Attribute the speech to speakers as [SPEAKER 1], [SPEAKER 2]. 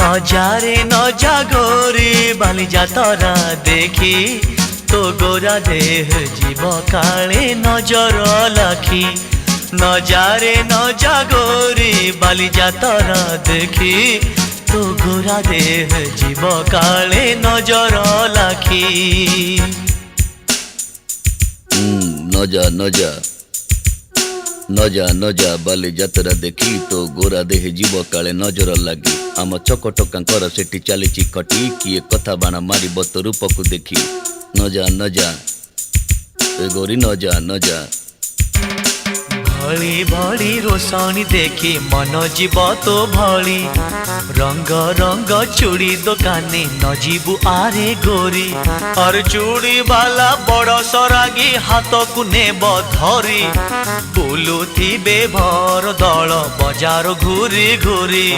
[SPEAKER 1] নজারে নজা গোরি বালি যাতরা দেখি তো গোরা দেহ জীব কালে নজর লাখি নজারে নজা গোরি বালি যাতরা দেখি তো গোরা দেহ জীব কালে নজর লাখি
[SPEAKER 2] নজা নজা নজা নজা বালি যাত্ରା দেখি তো গোরা দেহে জীବ କାଳେ ନଜର ଲାଗି ଆମ ଚକଟକାଙ୍କର ସେଠି ଚାଲିଛି ଖଟି କିଏ କଥା ବାଣ ମାରିବ ତୋ ରୂପକୁ ଦେଖି ନଜା ନଜା ଏ ଗୋରି ନଜା ନଜା
[SPEAKER 1] भली भली रोशनी देखी मन जीव तो भली रंग रंग चूड़ी दुकानी न जीवु आरे गोरी और चूड़ी वाला बड़ सरागी हाथ को नेब धरी बुलुथिबे भर दल बजार घूरी घूरी।